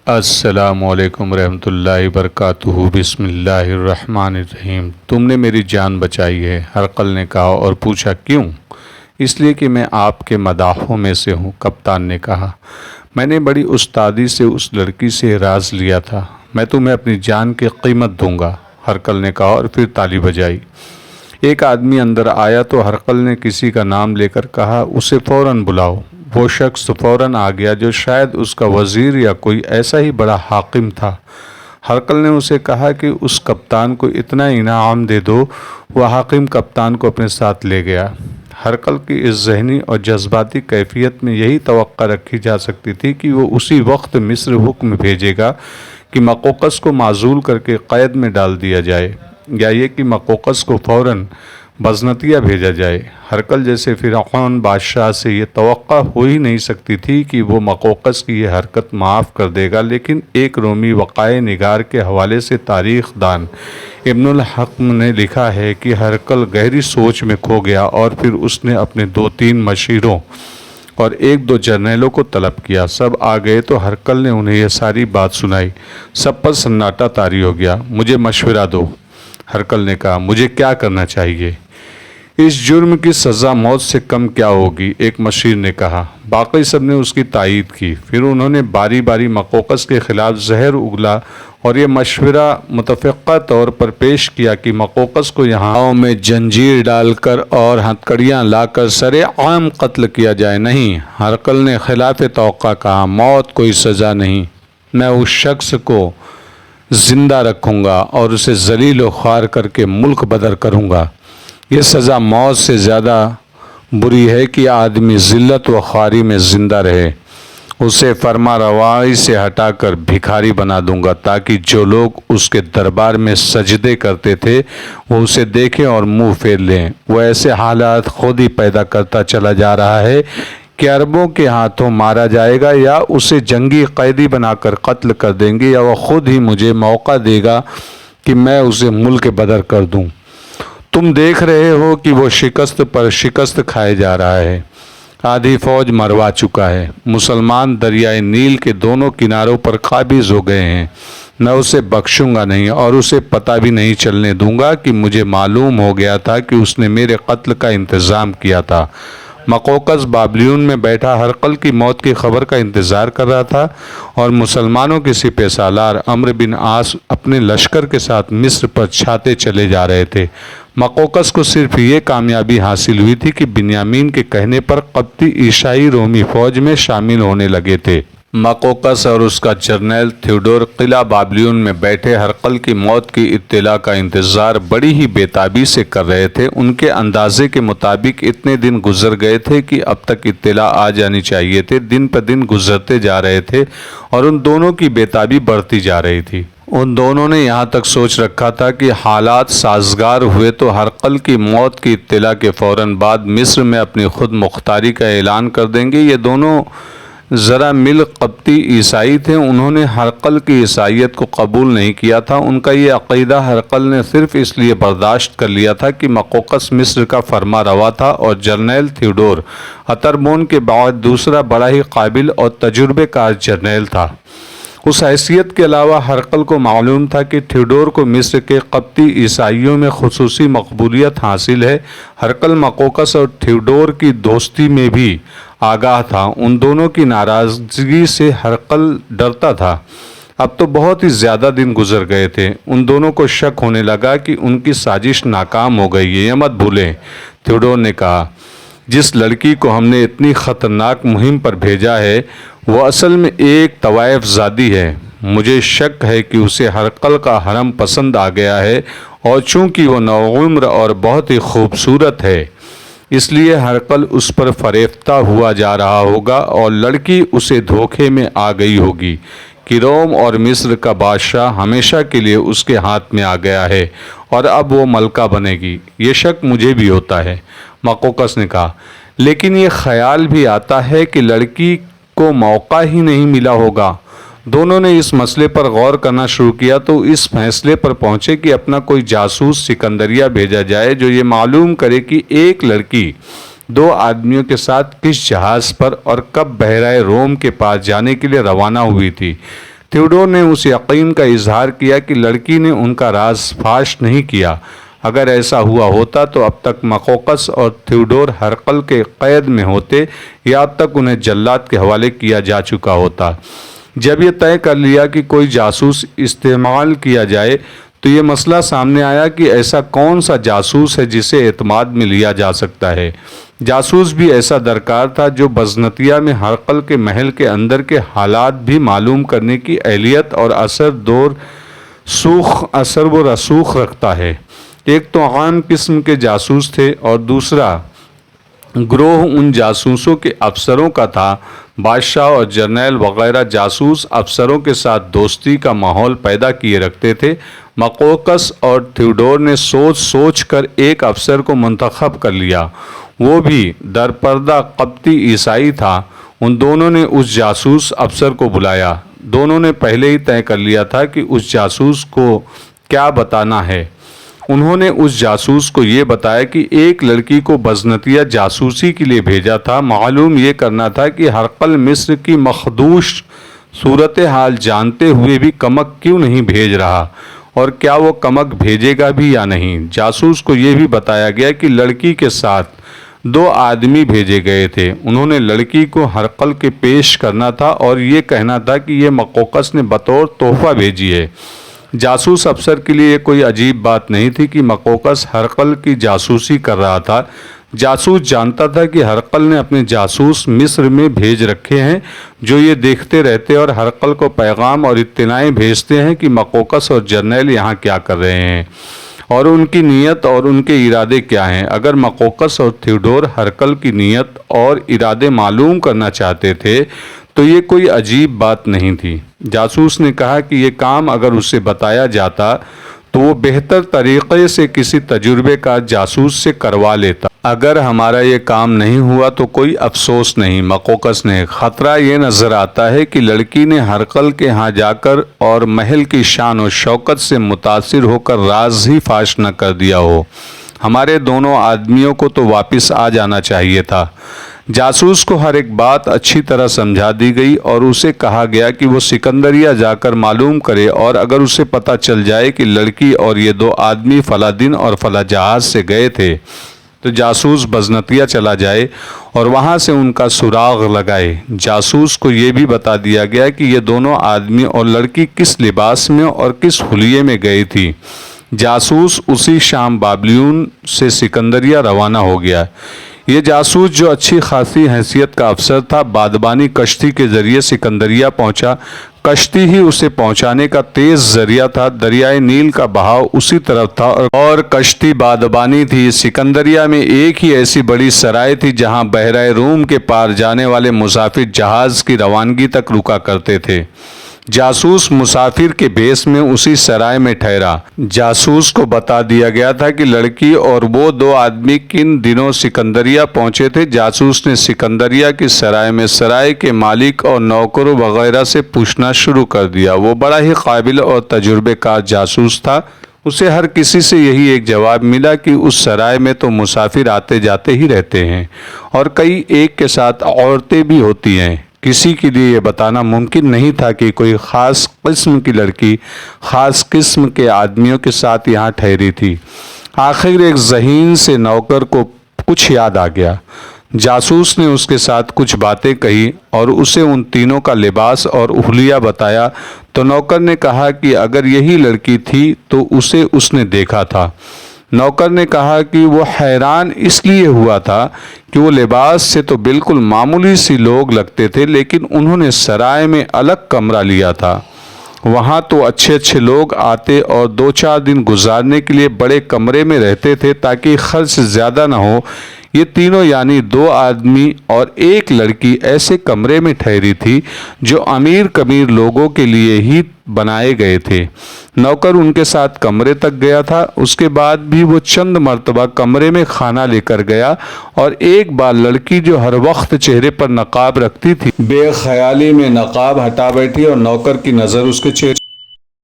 السلام علیکم ورحمۃ اللہ وبرکاتہ۔ بسم اللہ الرحمن الرحیم۔ تم نے میری جان بچائی ہے، ہرقل نے کہا اور پوچھا کیوں؟ اس لیے کہ میں آپ کے مداحوں میں سے ہوں، کپتان نے کہا۔ میں نے بڑی استادی سے اس لڑکی سے راز لیا تھا، میں تمہیں اپنی جان کی قیمت دوں گا، ہرقل نے کہا اور پھر تالی بجائی۔ ایک آدمی اندر آیا تو ہرقل نے کسی کا نام لے کر کہا، اسے فوراً بلاؤ۔ وہ شخص فوراً آ گیا جو شاید اس کا وزیر یا کوئی ایسا ہی بڑا حاکم تھا۔ ہرقل نے اسے کہا کہ اس کپتان کو اتنا انعام دے دو۔ وہ حاکم کپتان کو اپنے ساتھ لے گیا۔ ہرقل کی اس ذہنی اور جذباتی کیفیت میں یہی توقع رکھی جا سکتی تھی کہ وہ اسی وقت مصر حکم بھیجے گا کہ مقوقس کو معزول کر کے قید میں ڈال دیا جائے، یا یہ کہ مقوقس کو فوراً بزنطیہ بھیجا جائے۔ ہرقل جیسے فرعون بادشاہ سے یہ توقع ہو ہی نہیں سکتی تھی کہ وہ مقوقس کی یہ حرکت معاف کر دے گا، لیکن ایک رومی وقائع نگار کے حوالے سے تاریخ دان ابن الحکم نے لکھا ہے کہ ہرقل گہری سوچ میں کھو گیا اور پھر اس نے اپنے 2-3 مشیروں اور 1-2 جرنیلوں کو طلب کیا۔ سب آ گئے تو ہرقل نے انہیں یہ ساری بات سنائی۔ سب پر سناٹا طاری ہو گیا۔ مجھے مشورہ دو، ہرقل نے کہا۔ مجھے کیا کرنا چاہیے؟ اس جرم کی سزا موت سے کم کیا ہوگی؟ ایک مشیر نے کہا۔ باقی سب نے اس کی تائید کی۔ پھر انہوں نے باری باری مقوقس کے خلاف زہر اگلا اور یہ مشورہ متفقہ طور پر پیش کیا کہ مقوقس کو یہاں میں جنجیر ڈال کر اور ہتھکڑیاں لا کر سرِ عام قتل کیا جائے۔ نہیں، ہرقل نے خلاف توقع کہا، موت کوئی سزا نہیں۔ میں اس شخص کو زندہ رکھوں گا اور اسے ذلیل و خوار کر کے ملک بدر کروں گا۔ یہ سزا موت سے زیادہ بری ہے کہ آدمی ذلت و خواری میں زندہ رہے۔ اسے فرما روائی سے ہٹا کر بھکاری بنا دوں گا تاکہ جو لوگ اس کے دربار میں سجدے کرتے تھے وہ اسے دیکھیں اور منہ پھیر لیں۔ وہ ایسے حالات خود ہی پیدا کرتا چلا جا رہا ہے کہ عربوں کے ہاتھوں مارا جائے گا، یا اسے جنگی قیدی بنا کر قتل کر دیں گے، یا وہ خود ہی مجھے موقع دے گا کہ میں اسے ملک بدر کر دوں۔ تم دیکھ رہے ہو کہ وہ شکست پر شکست کھائے جا رہا ہے۔ آدھی فوج مروا چکا ہے۔ مسلمان دریائے نیل کے دونوں کناروں پر قابض ہو گئے ہیں۔ میں اسے بخشوں گا نہیں اور اسے پتہ بھی نہیں چلنے دوں گا کہ مجھے معلوم ہو گیا تھا کہ اس نے میرے قتل کا انتظام کیا تھا۔ مقوقس بابلیون میں بیٹھا ہرقل کی موت کی خبر کا انتظار کر رہا تھا، اور مسلمانوں کے سپہ سالار عمرو بن عاص اپنے لشکر کے ساتھ مصر پر چھاتے چلے جا رہے تھے۔ مقوقس کو صرف یہ کامیابی حاصل ہوئی تھی کہ بنیامین کے کہنے پر قبطی عیسائی رومی فوج میں شامل ہونے لگے تھے۔ مقوقس اور اس کا جرنیل تھیوڈور قلعہ بابلیون میں بیٹھے ہرقل کی موت کی اطلاع کا انتظار بڑی ہی بے تابی سے کر رہے تھے۔ ان کے اندازے کے مطابق اتنے دن گزر گئے تھے کہ اب تک اطلاع آ جانی چاہیے تھے۔ دن پہ دن گزرتے جا رہے تھے اور ان دونوں کی بے تابی بڑھتی جا رہی تھی۔ ان دونوں نے یہاں تک سوچ رکھا تھا کہ حالات سازگار ہوئے تو ہرقل کی موت کی اطلاع کے فوراً بعد مصر میں اپنی خود مختاری کا اعلان کر دیں گے۔ یہ دونوں ذرا مل قبطی عیسائی تھے۔ انہوں نے ہرقل کی عیسائیت کو قبول نہیں کیا تھا۔ ان کا یہ عقیدہ ہرقل نے صرف اس لیے برداشت کر لیا تھا کہ مقوقس مصر کا فرما روا تھا اور جرنیل تھیوڈور اتربون کے بعد دوسرا بڑا ہی قابل اور تجربے کار جرنیل تھا۔ اس حیثیت کے علاوہ ہرقل کو معلوم تھا کہ تھیوڈور کو مصر کے قبطی عیسائیوں میں خصوصی مقبولیت حاصل ہے۔ ہرقل مقوقس اور تھیوڈور کی دوستی میں بھی آگاہ تھا۔ ان دونوں کی ناراضگی سے ہرقل ڈرتا تھا۔ اب تو بہت ہی زیادہ دن گزر گئے تھے۔ ان دونوں کو شک ہونے لگا کہ ان کی سازش ناکام ہو گئی ہے۔ یہ مت بھولیں، تھیوڈور نے کہا، جس لڑکی کو ہم نے اتنی خطرناک مہم پر بھیجا ہے وہ اصل میں ایک طوائف زادی ہے۔ مجھے شک ہے کہ اسے ہرقل کا حرم پسند آ گیا ہے، اور چونکہ وہ نوعمر اور بہت ہی خوبصورت ہے اس لیے ہرقل اس پر فریفتہ ہوا جا رہا ہوگا اور لڑکی اسے دھوکے میں آ گئی ہوگی کہ روم اور مصر کا بادشاہ ہمیشہ کے لیے اس کے ہاتھ میں آ گیا ہے اور اب وہ ملکہ بنے گی۔ یہ شک مجھے بھی ہوتا ہے، مقوقس نے کہا، لیکن یہ خیال بھی آتا ہے کہ لڑکی کو موقع ہی نہیں ملا ہوگا۔ دونوں نے اس مسئلے پر غور کرنا شروع کیا تو اس فیصلے پر پہنچے کہ اپنا کوئی جاسوس سکندریہ بھیجا جائے جو یہ معلوم کرے کہ ایک لڑکی 2 آدمیوں کے ساتھ کس جہاز پر اور کب بحیرہ روم کے پاس جانے کے لیے روانہ ہوئی تھی۔ تھیوڈور نے اس یقین کا اظہار کیا کہ لڑکی نے ان کا راز فاش نہیں کیا۔ اگر ایسا ہوا ہوتا تو اب تک مقوقس اور تھیوڈور ہرقل کے قید میں ہوتے یا اب تک انہیں جلاد کے حوالے کیا جا چکا ہوتا۔ جب یہ طے کر لیا کہ کوئی جاسوس استعمال کیا جائے تو یہ مسئلہ سامنے آیا کہ ایسا کون سا جاسوس ہے جسے اعتماد میں لیا جا سکتا ہے۔ جاسوس بھی ایسا درکار تھا جو بزنطیہ میں ہرقل کے محل کے اندر کے حالات بھی معلوم کرنے کی اہلیت اور اثر و رسوخ رکھتا ہے۔ ایک تو عام قسم کے جاسوس تھے اور دوسرا گروہ ان جاسوسوں کے افسروں کا تھا۔ بادشاہ اور جرنیل وغیرہ جاسوس افسروں کے ساتھ دوستی کا ماحول پیدا کیے رکھتے تھے۔ مقوقس اور تھیوڈور نے سوچ سوچ کر ایک افسر کو منتخب کر لیا، وہ بھی درپردہ قبطی عیسائی تھا۔ ان دونوں نے اس جاسوس افسر کو بلایا۔ دونوں نے پہلے ہی طے کر لیا تھا کہ اس جاسوس کو کیا بتانا ہے۔ انہوں نے اس جاسوس کو یہ بتایا کہ ایک لڑکی کو بزنطیہ جاسوسی کے لیے بھیجا تھا۔ معلوم یہ کرنا تھا کہ ہرقل مصر کی مخدوش صورتحال جانتے ہوئے بھی کمک کیوں نہیں بھیج رہا اور کیا وہ کمک بھیجے گا بھی یا نہیں۔ جاسوس کو یہ بھی بتایا گیا کہ لڑکی کے ساتھ 2 آدمی بھیجے گئے تھے۔ انہوں نے لڑکی کو ہرقل کے پیش کرنا تھا اور یہ کہنا تھا کہ یہ مقوقس نے بطور تحفہ بھیجی ہے۔ جاسوس افسر کے لیے یہ کوئی عجیب بات نہیں تھی کہ مقوقس ہرقل کی جاسوسی کر رہا تھا۔ جاسوس جانتا تھا کہ ہرقل نے اپنے جاسوس مصر میں بھیج رکھے ہیں جو یہ دیکھتے رہتے اور ہرقل کو پیغام اور اطلاعیں بھیجتے ہیں کہ مقوقس اور جرنیل یہاں کیا کر رہے ہیں اور ان کی نیت اور ان کے ارادے کیا ہیں۔ اگر مقوقس اور تھیوڈور ہرقل کی نیت اور ارادے معلوم کرنا چاہتے تھے تو یہ کوئی عجیب بات نہیں تھی۔ جاسوس نے کہا کہ یہ کام اگر اسے بتایا جاتا تو وہ بہتر طریقے سے کسی تجربے کار جاسوس سے کروا لیتا۔ اگر ہمارا یہ کام نہیں ہوا تو کوئی افسوس نہیں۔ مقوقس نے خطرہ یہ نظر آتا ہے کہ لڑکی نے ہرقل کے ہاں جا کر اور محل کی شان و شوکت سے متاثر ہو کر راز ہی فاش نہ کر دیا ہو۔ ہمارے دونوں آدمیوں کو تو واپس آ جانا چاہیے تھا۔ جاسوس کو ہر ایک بات اچھی طرح سمجھا دی گئی اور اسے کہا گیا کہ وہ سکندریہ جا کر معلوم کرے اور اگر اسے پتہ چل جائے کہ لڑکی اور یہ 2 آدمی فلاں دن اور فلاں جہاز سے گئے تھے تو جاسوس بزنطیہ چلا جائے اور وہاں سے ان کا سراغ لگائے۔ جاسوس کو یہ بھی بتا دیا گیا کہ یہ دونوں آدمی اور لڑکی کس لباس میں اور کس حلیے میں گئی تھی۔ جاسوس اسی شام بابلیون سے سکندریہ روانہ ہو گیا۔ یہ جاسوس جو اچھی خاصی حیثیت کا افسر تھا بادبانی کشتی کے ذریعے سکندریہ پہنچا۔ کشتی ہی اسے پہنچانے کا تیز ذریعہ تھا۔ دریائے نیل کا بہاؤ اسی طرف تھا اور کشتی بادبانی تھی۔ سکندریہ میں ایک ہی ایسی بڑی سرائے تھی جہاں بحیرہ روم کے پار جانے والے مسافر جہاز کی روانگی تک رکا کرتے تھے۔ جاسوس مسافر کے بھیس میں اسی سرائے میں ٹھہرا۔ جاسوس کو بتا دیا گیا تھا کہ لڑکی اور وہ 2 آدمی کن دنوں سکندریہ پہنچے تھے۔ جاسوس نے سکندریہ کی سرائے میں سرائے کے مالک اور نوکروں وغیرہ سے پوچھنا شروع کر دیا۔ وہ بڑا ہی قابل اور تجربے کار جاسوس تھا۔ اسے ہر کسی سے یہی ایک جواب ملا کہ اس سرائے میں تو مسافر آتے جاتے ہی رہتے ہیں اور کئی ایک کے ساتھ عورتیں بھی ہوتی ہیں۔ کسی کے لیے یہ بتانا ممکن نہیں تھا کہ کوئی خاص قسم کی لڑکی خاص قسم کے آدمیوں کے ساتھ یہاں ٹھہری تھی۔ آخر ایک ذہین سے نوکر کو کچھ یاد آ گیا۔ جاسوس نے اس کے ساتھ کچھ باتیں کہی اور اسے ان تینوں کا لباس اور حلیہ بتایا تو نوکر نے کہا کہ اگر یہی لڑکی تھی تو اسے اس نے دیکھا تھا۔ نوکر نے کہا کہ وہ حیران اس لیے ہوا تھا کہ وہ لباس سے تو بالکل معمولی سی لوگ لگتے تھے لیکن انہوں نے سرائے میں الگ کمرہ لیا تھا۔ وہاں تو اچھے اچھے لوگ آتے اور 2-4 دن گزارنے کے لیے بڑے کمرے میں رہتے تھے تاکہ خرچ زیادہ نہ ہو۔ یہ تینوں یعنی 2 آدمی اور ایک لڑکی ایسے کمرے میں ٹھہری تھی جو امیر کبیر لوگوں کے لیے ہی بنائے گئے تھے۔ نوکر ان کے ساتھ کمرے تک گیا تھا۔ اس کے بعد بھی وہ چند مرتبہ کمرے میں کھانا لے کر گیا اور ایک بار لڑکی جو ہر وقت چہرے پر نقاب رکھتی تھی بے خیالی میں نقاب ہٹا بیٹھی اور نوکر کی نظر اس کے چہرے